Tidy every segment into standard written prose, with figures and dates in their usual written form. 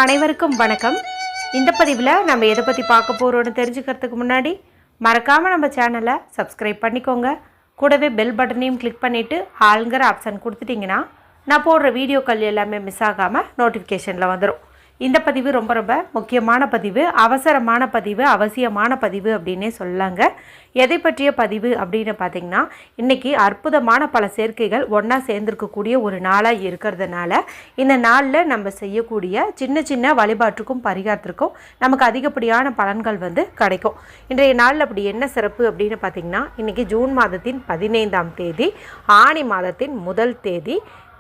அனைவருக்கும் வணக்கம். இந்த பதிவில் நம்ம எதை பற்றி பார்க்க போகிறோன்னு தெரிஞ்சுக்கிறதுக்கு முன்னாடி மறக்காமல் நம்ம சேனலை சப்ஸ்கிரைப் பண்ணிக்கோங்க. கூடவே பெல் பட்டனையும் கிளிக் பண்ணிவிட்டு ஆளுங்கிற ஆப்ஷன் கொடுத்துட்டிங்கன்னா நான் போடுற வீடியோக்கள் எல்லாமே மிஸ் ஆகாமல் நோட்டிஃபிகேஷனில் வந்துடும். இந்த பதிவு ரொம்ப ரொம்ப முக்கியமான பதிவு, அவசரமான பதிவு, அவசியமான பதிவு அப்படின்னே சொல்லலாங்க. எதை பற்றிய பதிவு அப்படின்னு பார்த்திங்கன்னா, இன்றைக்கி அற்புதமான பல சேர்க்கைகள் ஒன்றா சேர்ந்துருக்கக்கூடிய ஒரு நாளாக இருக்கிறதுனால இந்த நாளில் நம்ம செய்யக்கூடிய சின்ன சின்ன வழிபாட்டுக்கும் பரிகாரத்திற்கும் நமக்கு அதிகப்படியான பலன்கள் கிடைக்கும். இன்றைய நாளில் அப்படி என்ன சிறப்பு அப்படின்னு பார்த்திங்கன்னா, இன்றைக்கி ஜூன் மாதத்தின் 15ஆம் தேதி, ஆனி மாதத்தின் முதல் தேதி,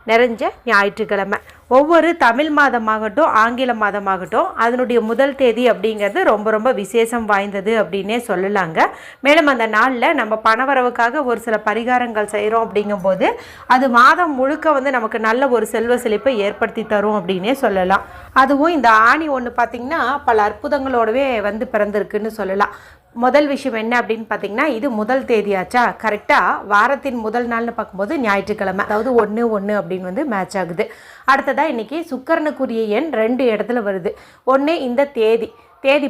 நிறைஞ்ச ஞாயிற்றுக்கிழமை. ஒவ்வொரு தமிழ் மாதமாகட்டும் ஆங்கில மாதமாகட்டும் அதனுடைய முதல் தேதி அப்படிங்கிறது ரொம்ப ரொம்ப விசேஷம் வாய்ந்தது அப்படின்னே சொல்லலாங்க. மேலும் அந்த நாளில் நம்ம பணவரவுக்காக ஒரு சில பரிகாரங்கள் செய்கிறோம் அப்படிங்கும்போது அது மாதம் முழுக்க நமக்கு நல்ல ஒரு செல்வ செழிப்பை ஏற்படுத்தி தரும் அப்படின்னே சொல்லலாம். அதுவும் இந்த ஆணி ஒன்று பார்த்திங்கன்னா பல அற்புதங்களோடவே பிறந்திருக்குன்னு சொல்லலாம். முதல் விஷயம் என்ன அப்படின்னு பார்த்தீங்கன்னா, இது முதல் தேதியாச்சா, கரெக்டாக வாரத்தின் முதல் நாள்னு பார்க்கும்போது ஞாயிற்றுக்கிழமை, அதாவது 1-1 அப்படின்னு மேட்ச் ஆகுது. அடுத்ததாக இன்றைக்கி சுக்கிரனுக்குரிய எண் 2 இடத்துல வருது. ஒன்று இந்த தேதி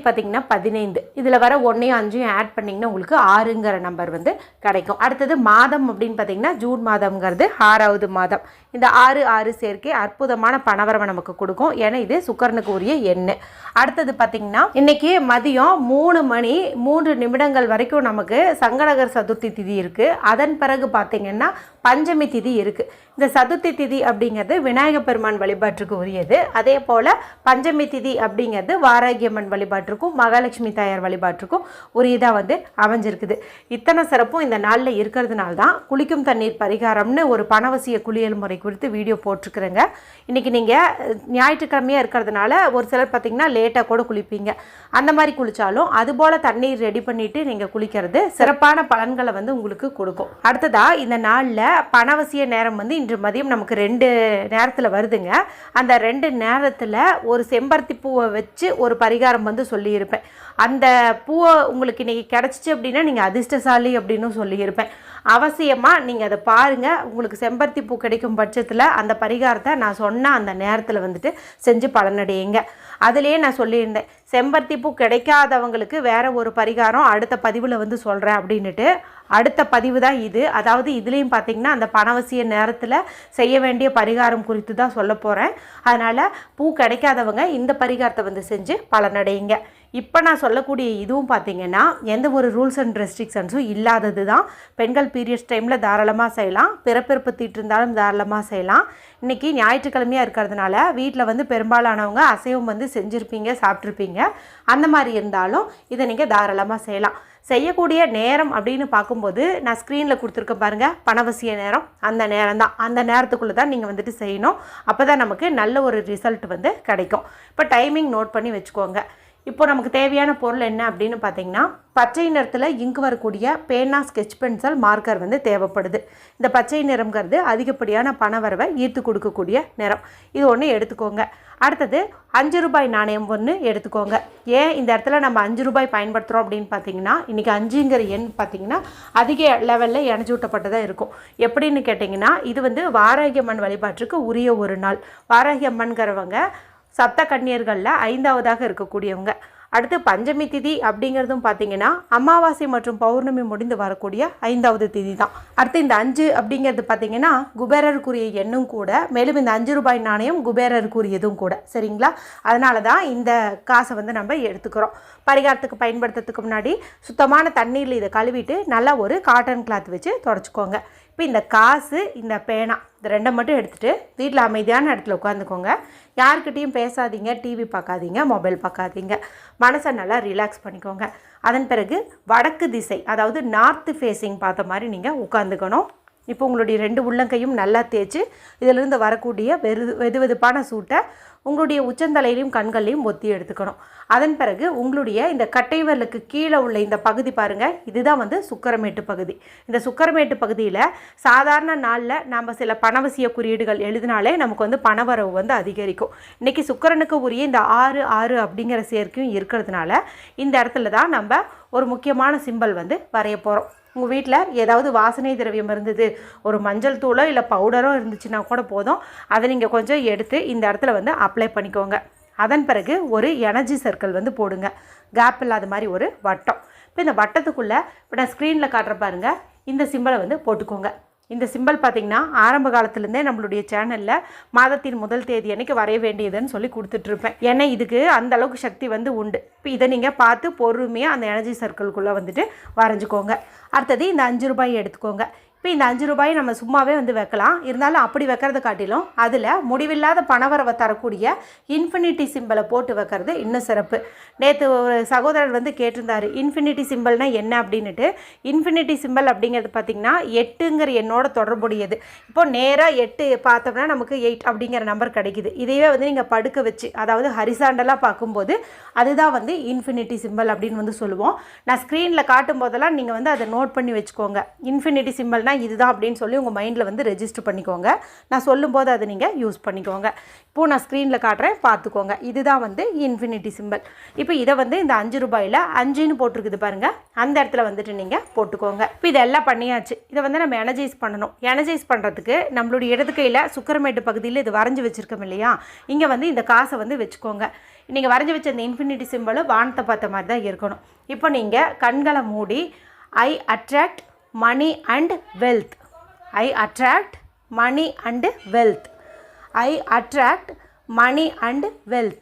பார்த்திங்கன்னா 15, இதில் வர 1 5 ஆட் பண்ணிங்கன்னா உங்களுக்கு 6ங்கிற நம்பர் கிடைக்கும். அடுத்தது மாதம் அப்படின்னு பார்த்திங்கன்னா ஜூன் மாதம்ங்கிறது 6வது மாதம். இந்த 6 சேர்க்கை அற்புதமான பணவரவை நமக்கு கொடுக்கும். ஏன்னா இது சுக்கிரனுக்கு உரிய எண். அடுத்தது பார்த்திங்கன்னா இன்றைக்கி மதியம் 3 மணி 3 நிமிடங்கள் வரைக்கும் நமக்கு சங்கடகர சதுர்த்தி திதி இருக்குது. அதன் பிறகு பார்த்திங்கன்னா பஞ்சமி திதி இருக்குது. இந்த சதுர்த்தி திதி அப்படிங்கிறது விநாயகப் பெருமான் வழிபாட்டுக்கு உரியது. அதே போல் பஞ்சமி திதி அப்படிங்கிறது வாராகியம்மன் வழிபாட்டிற்கும் மகாலட்சுமி தாயார் வழிபாட்டிற்கும் உரியதாக அமைஞ்சிருக்குது. இத்தனை சிறப்பும் இந்த நாளில் இருக்கிறதுனால தான் குளிக்கும் தண்ணீர் பரிகாரம்னு ஒரு பணவசிய குளியல் முறை குறித்து வீடியோ போட்டிருக்கிறேங்க. இன்றைக்கி நீங்கள் ஞாயிற்றுக்கிழமையாக இருக்கிறதுனால ஒரு சிலர் பார்த்திங்கன்னா லேட்டாக கூட குளிப்பீங்க. அந்த மாதிரி குளித்தாலும் அதுபோல் தண்ணீர் ரெடி பண்ணிவிட்டு நீங்கள் குளிக்கிறது சிறப்பான பலன்களை உங்களுக்கு கொடுக்கும். அடுத்ததாக இந்த நாளில் பணவசிய நேரம் இன்று மதியம் நமக்கு 2 நேரத்தில் வருதுங்க. அந்த 2 நேரத்தில் ஒரு செம்பருத்தி பூவை வச்சு ஒரு பரிகாரம் சொல்லியிருப்பேன். அந்த பூவை உங்களுக்கு இன்றைக்கி கிடச்சிச்சு அப்படின்னா நீங்கள் அதிர்ஷ்டசாலி அப்படின்னு சொல்லியிருப்பேன். அவசியமாக நீங்கள் அதை பாருங்கள். உங்களுக்கு செம்பருத்தி பூ கிடைக்கும் பட்சத்தில் அந்த பரிகாரத்தை நான் சொன்ன அந்த நேரத்தில் செஞ்சு பலனடையுங்க. அதுலேயே நான் சொல்லியிருந்தேன், செம்பருத்தி பூ கிடைக்காதவங்களுக்கு வேறு ஒரு பரிகாரம் அடுத்த பதிவில் சொல்கிறேன் அப்படின்ட்டு. அடுத்த பதிவு தான் இது. அதாவது இதுலேயும் பார்த்திங்கன்னா அந்த பணவசிய நேரத்தில் செய்ய வேண்டிய பரிகாரம் குறித்து தான் சொல்ல போகிறேன். அதனால் பூ கிடைக்காதவங்க இந்த பரிகாரத்தை செஞ்சு பலனடையுங்க. இப்போ நான் சொல்லக்கூடிய இதுவும் பார்த்திங்கன்னா எந்த ஒரு ரூல்ஸ் அண்ட் ரெஸ்ட்ரிக்ஷன்ஸும் இல்லாதது தான். பெண்கள் பீரியட்ஸ் டைமில் தாராளமாக செய்யலாம், பிறப்பிறப்பு தீட்டு இருந்தாலும் தாராளமாக செய்யலாம். இன்றைக்கி ஞாயிற்றுக்கிழமையாக இருக்கிறதுனால வீட்டில் பெரும்பாலானவங்க அசைவம் செஞ்சுருப்பீங்க, சாப்பிட்ருப்பீங்க. அந்த மாதிரி இருந்தாலும் இதை நீங்கள் தாராளமாக செய்யலாம். செய்யக்கூடிய நேரம் அப்படின்னு பார்க்கும்போது நான் ஸ்க்ரீனில் கொடுத்துருக்க பாருங்கள், பணவசிய நேரம். அந்த நேரம் தான், அந்த நேரத்துக்குள்ளே தான் நீங்கள் செய்யணும். அப்போ தான் நமக்கு நல்ல ஒரு ரிசல்ட் கிடைக்கும். இப்போ டைமிங் நோட் பண்ணி வச்சுக்கோங்க. இப்போ நமக்கு தேவையான பொருள் என்ன அப்படின்னு பார்த்தீங்கன்னா, பச்சை நிறத்தில் இங்கு வரக்கூடிய பேனா, ஸ்கெட்ச் பென்சில், மார்க்கர் தேவைப்படுது. இந்த பச்சை நிறம்ங்கிறது அதிகப்படியான பணவரவை ஈர்த்து கொடுக்கக்கூடிய நிறம். இது ஒன்று எடுத்துக்கோங்க. அடுத்தது 5 ரூபாய் நாணயம் ஒன்று எடுத்துக்கோங்க. ஏன் இந்த இடத்துல நம்ம 5 ரூபாய் பயன்படுத்துகிறோம் அப்படின்னு பார்த்தீங்கன்னா, இன்றைக்கி 5ங்கிற எண் பார்த்திங்கன்னா அதிக லெவலில் இணைச்சூட்டப்பட்டதாக இருக்கும். எப்படின்னு கேட்டிங்கன்னா, இது வாராகியம்மன் வழிபாட்டுக்கு உரிய ஒரு நாள். வாராகியம்மன்கிறவங்க சப்த கன்னியர்களில் 5வதாக இருக்கக்கூடியவங்க. அடுத்து பஞ்சமி திதி அப்படிங்கிறதும் பார்த்திங்கன்னா அமாவாசை மற்றும் பௌர்ணமி முடிந்து வரக்கூடிய 5வது திதி தான். அடுத்து இந்த 5 அப்படிங்கிறது பார்த்திங்கன்னா குபேரருக்குரிய எண்ணும் கூட. மேலும் இந்த 5 ரூபாய் நாணயம் குபேரருக்குரியதும் கூட. சரிங்களா? அதனால தான் இந்த காசை நம்ம எடுத்துக்கிறோம். பரிகாரத்துக்கு பயன்படுத்துறதுக்கு முன்னாடி சுத்தமான தண்ணீரில் இதை கழுவிட்டு நல்லா ஒரு காட்டன் கிளாத் வச்சு தொடச்சிக்கோங்க. இப்போ இந்த காசு, இந்த பேனா, இந்த 2 மட்டும் எடுத்துகிட்டு வீட்டில் அமைதியான இடத்துல உட்காந்துக்கோங்க. யார்கிட்டையும் பேசாதீங்க, டிவி பார்க்காதீங்க, மொபைல் பார்க்காதீங்க. மனசை நல்லா ரிலாக்ஸ் பண்ணிக்கோங்க. அதன் பிறகு வடக்கு திசை, அதாவது நார்த்து ஃபேஸிங் பார்த்த மாதிரி நீங்கள் உட்காந்துக்கணும். இப்போ உங்களுடைய 2 உள்ளங்கையும் நல்லா தேய்ச்சி இதிலிருந்து வரக்கூடிய வெதுவெதுப்பான சூட்டை உங்களுடைய உச்சந்தலையிலையும் கண்கள்லையும் ஒத்தி எடுத்துக்கணும். அதன் பிறகு உங்களுடைய இந்த கட்டை விரலுக்கு கீழே உள்ள இந்த பகுதி பாருங்கள், இதுதான் சுக்கரமேட்டு பகுதி. இந்த சுக்கரமேட்டு பகுதியில் சாதாரண நாளில் நாம் சில பணவசிய குறியீடுகள் எழுதினாலே நமக்கு பணவரவு அதிகரிக்கும். இன்றைக்கி சுக்கரனுக்கு உரிய இந்த 6 அப்படிங்கிற சேர்க்கையும் இருக்கிறதுனால இந்த இடத்துல தான் நம்ம ஒரு முக்கியமான சிம்பல் வரைய போகிறோம். உங்கள் வீட்டில் ஏதாவது வாசனை திரவியம் இருந்தது, ஒரு மஞ்சள் தூளோ இல்லை பவுடரோ இருந்துச்சுன்னா கூட போதும். அதை நீங்கள் கொஞ்சம் எடுத்து இந்த இடத்துல அப்ளை பண்ணிக்கோங்க. அதன் பிறகு ஒரு எனர்ஜி சர்க்கிள் வந்து போடுங்க, கேப் இல்லாத மாதிரி ஒரு வட்டம். இப்போ இந்த வட்டத்துக்குள்ளே இப்போ நான் ஸ்க்ரீனில் காட்டுற பாருங்கள், இந்த சிம்பலை வந்து போட்டுக்கோங்க. இந்த சிம்பல் பார்த்திங்கன்னா ஆரம்ப காலத்துலேருந்தே நம்மளுடைய சேனலில் மாதத்தின் முதல் தேதி அன்றைக்கி வரைய வேண்டியதுன்னு சொல்லி கொடுத்துட்ருப்பேன். ஏன்னா இதுக்கு அந்த அளவுக்கு சக்தி வந்து உண்டு. இப்போ இதை நீங்கள் பார்த்து பொறுமையாக அந்த எனர்ஜி சர்க்கிள்குள்ளே வந்துட்டு வரைஞ்சிக்கோங்க. அடுத்தது இந்த 5 ரூபாய் எடுத்துக்கோங்க. இப்போ இந்த 5 ரூபாயை நம்ம சும்மாவே வந்து வைக்கலாம். இருந்தாலும் அப்படி வைக்கிறத காட்டிலும் அதில் முடிவில்லாத பணவரவை தரக்கூடிய இன்ஃபினிட்டி சிம்பலை போட்டு வைக்கிறது இன்னும் சிறப்பு. நேற்று ஒரு சகோதரர் வந்து கேட்டிருந்தார், இன்ஃபினிட்டி சிம்பல்னால் என்ன அப்படின்ட்டு. இன்ஃபினிட்டி சிம்பல் அப்படிங்கிறது பார்த்திங்கன்னா 8ங்கிற எண்ணோட தொடர்புடையது. இப்போது நேராக 8 பார்த்தோம்னா நமக்கு 8 அப்படிங்கிற நம்பர் கிடைக்குது. இதையே வந்து நீங்கள் படுக்க வச்சு, அதாவது ஹரிசாண்டலாக பார்க்கும்போது அதுதான் வந்து இன்ஃபினிட்டி சிம்பல் அப்படின்னு வந்து சொல்லுவோம். நான் ஸ்க்ரீனில் காட்டும் போதெல்லாம் நீங்கள் வந்து அதை நோட் பண்ணி வச்சுக்கோங்க. இன்ஃபினிட்டி சிம்பல் இதுதான் அப்படின்னு சொல்லி உங்கள் மைண்டில் வந்து ரெஜிஸ்டர் பண்ணிக்கோங்க. நான் சொல்லும்போது அதை நீங்கள் யூஸ் பண்ணிக்கோங்க. இப்போது நான் ஸ்க்ரீனில் காட்டுறேன், பார்த்துக்கோங்க. இதுதான் வந்து இன்ஃபினிட்டி சிம்பல். இப்போ இதை வந்து இந்த 5 ரூபாயில் 5ன்னு போட்டிருக்குது பாருங்கள், அந்த இடத்துல வந்துட்டு நீங்கள் போட்டுக்கோங்க. இப்போ இதெல்லாம் பண்ணியாச்சு. இதை வந்து நம்ம எனர்ஜைஸ் பண்ணணும். எனர்ஜைஸ் பண்ணுறதுக்கு நம்மளுடைய இடது கையில் சுக்கரமேட்டு பகுதியில் இது வரைஞ்சி வச்சுருக்கோம் இல்லையா, இங்கே வந்து இந்த காசை வந்து வச்சுக்கோங்க. நீங்கள் வரைஞ்சி வச்ச இந்த இன்ஃபினிட்டி சிம்பலும் வானத்தை பார்த்த மாதிரி தான் இருக்கணும். இப்போ நீங்கள் கண்களை மூடி ஐ attract money and wealth, I attract money and wealth, I attract money and wealth.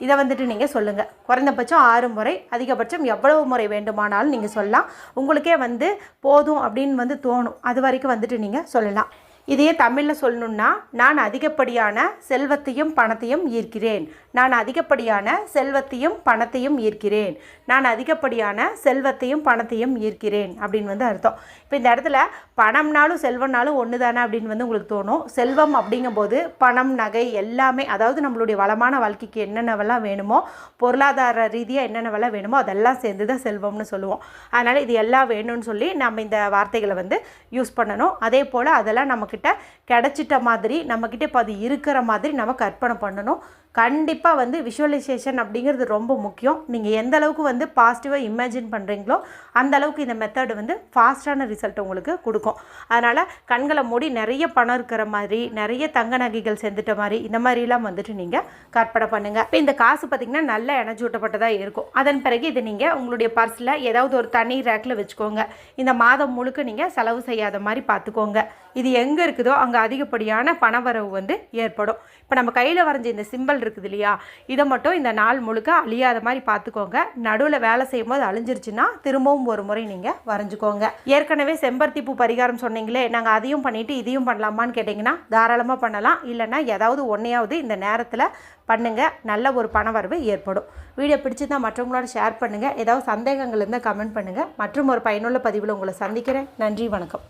இதை வந்துட்டு நீங்கள் சொல்லுங்கள். குறைந்தபட்சம் 6 முறை, அதிகபட்சம் எவ்வளவு முறை வேண்டுமானாலும் நீங்கள் சொல்லலாம். உங்களுக்கே வந்து போதும் அப்படின்னு வந்து தோணும், அது வரைக்கும் வந்துட்டு நீங்கள் சொல்லலாம். இதையே தமிழில் சொல்லணுன்னா, நான் அதிகப்படியான செல்வத்தையும் பணத்தையும் ஈர்க்கிறேன், நான் அதிகப்படியான செல்வத்தையும் பணத்தையும் ஈர்க்கிறேன், நான் அதிகப்படியான செல்வத்தையும் பணத்தையும் ஈர்க்கிறேன் அப்படின்னு வந்து அர்த்தம். இப்போ இந்த இடத்துல பணம்னாலும் செல்வம்னாலும் ஒன்று தானே அப்படின்னு வந்து உங்களுக்கு தோணும். செல்வம் அப்படிங்கும்போது பணம், நகை எல்லாமே, அதாவது நம்மளுடைய வளமான வாழ்க்கைக்கு என்னென்னவெல்லாம் வேணுமோ, பொருளாதார ரீதியாக என்னென்னவெல்லாம் வேணுமோ அதெல்லாம் சேர்ந்து தான் செல்வம்னு சொல்லுவோம். அதனால் இது எல்லாம் வேணும்னு சொல்லி நம்ம இந்த வார்த்தைகளை வந்து யூஸ் பண்ணணும். அதே போல் அதெல்லாம் நம்மக்கிட்ட கிடைச்சிட்ட மாதிரி, நம்மக்கிட்ட இப்போ அது இருக்கிற மாதிரி நம்ம கற்பனை பண்ணணும். கண்டிப்பாக வந்து விஷுவலைசேஷன் அப்படிங்கிறது ரொம்ப முக்கியம். நீங்கள் எந்த அளவுக்கு வந்து பாசிட்டிவாக இமேஜின் பண்ணுறீங்களோ அந்த அளவுக்கு இந்த மெத்தட் வந்து ஃபாஸ்ட்டான ரிசல்ட் உங்களுக்கு கொடுக்கும். அதனால் கண்களை மூடி நிறைய பணம் இருக்கிற மாதிரி, நிறைய தங்க நகைகள் சேர்ந்துட்ட மாதிரி, இந்த மாதிரிலாம் வந்துட்டு நீங்கள் கற்பனை பண்ணுங்கள். இப்போ இந்த காசு பார்த்திங்கன்னா நல்ல எனர்ஜி ஊட்டப்பட்டதாக இருக்கும். அதன் பிறகு இதை நீங்கள் உங்களுடைய பர்ஸில் ஏதாவது ஒரு தனி ரேக்கில் வச்சுக்கோங்க. இந்த மாதம் முழுக்க நீங்கள் செலவு செய்யாத மாதிரி பார்த்துக்கோங்க. இது எங்கே இருக்குதோ அங்கே அதிகப்படியான பணவரவு வந்து ஏற்படும். இப்போ நம்ம கையில் வரைஞ்ச இந்த சிம்பல் இருக்குது இல்லையா, இதை மட்டும் இந்த நாள் முழுக்க அழியாத மாதிரி பார்த்துக்கோங்க. நடுவில் வேலை செய்யும் போது அழிஞ்சிருச்சுன்னா திரும்பவும் ஒரு முறை நீங்கள் வரைஞ்சிக்கோங்க. ஏற்கனவே செம்பருத்தி பூ பரிகாரம் சொன்னீங்களே, நாங்கள் அதையும் பண்ணிவிட்டு இதையும் பண்ணலாமான்னு கேட்டிங்கன்னா தாராளமாக பண்ணலாம். இல்லைன்னா ஏதாவது ஒன்றையாவது இந்த நேரத்தில் பண்ணுங்கள், நல்ல ஒரு பணவரவு ஏற்படும். வீடியோ பிடிச்சிருந்தால் மற்றவங்களோட ஷேர் பண்ணுங்கள். ஏதாவது சந்தேகங்கள் இருந்தால் கமெண்ட் பண்ணுங்கள். மற்றும் ஒரு பயனுள்ள பதிவில் உங்களை சந்திக்கிறேன். நன்றி, வணக்கம்.